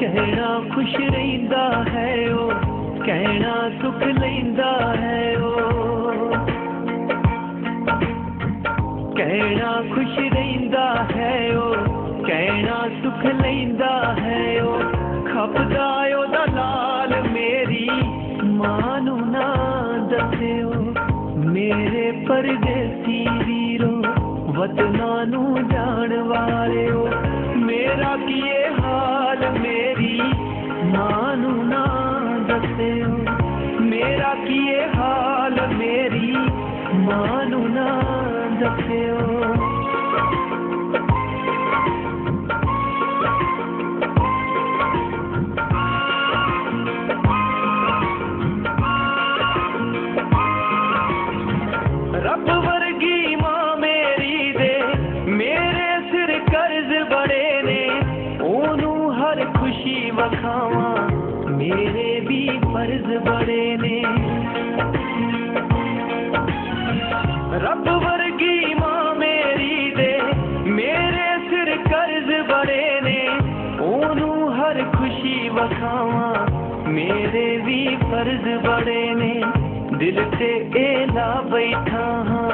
कहना खुश रहिंदा है ओ, कहना सुख लैंदा है ओ, कहना खुश रहिंदा है ओ, कहना सुख लैंदा है ओ, खपदा ओदा लाल मेरी मां नू ना दस्सिओ, मेरे परदेसी वीरो वतना नू जान वालिओ, मेरा किए हाल मेरी मां नू ना दस्सिओ, मेरा किए हाल मेरी मां नू ना दस्सिओ। रब वर्गी मां मेरी दे मेरे सिर कर्ज बड़े ने, ओनू हर खुशी वखावा मेरे भी फर्ज बड़े ने। रब वर्गी मां मेरी दे मेरे सिर कर्ज बड़े ने, ओनू हर खुशी वखावा मेरे भी फर्ज बड़े ने। दिल ते एला बैठा हाँ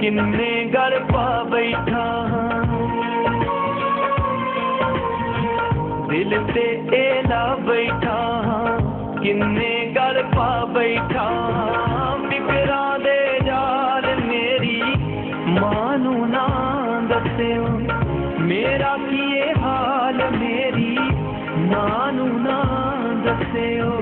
किन्ने गल पा बैठा हाँ, दिल ते एला बैठा हाँ किन्ने गल पा बैठा हाँ, फिकरा दे जाल मेरी मां नू ना दस्सिओ, मेरा किए हाल मेरी मां नू ना दस्सिओ।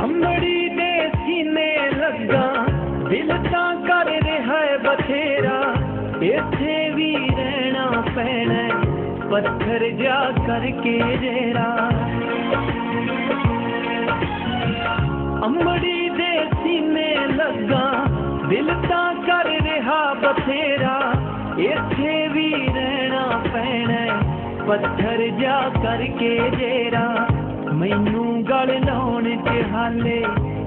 अमड़ी दे सीने लगा दिल तां कर रहा है बथेरा, इत्थे भी रहना पैना पत्थर जा करके जेरा। अमड़ी दे सीने लगा दिल तां कर रहा बथेरा, इत्थे भी रहना पैना पत्थर जा करके जेरा। मैनू गल लाउण च हाले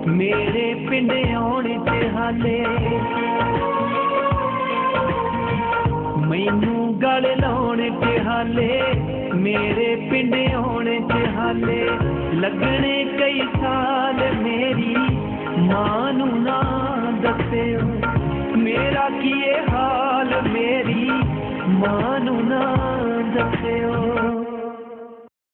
मेरे पिंड आउण च हाले, मैनू गल लाउण च हाले मेरे पिंड आउण च हाले, लगने कई साल मेरी मां नू ना दस्सिओ, मेरा किए हाल मेरी मां नू ना दस्सिओ।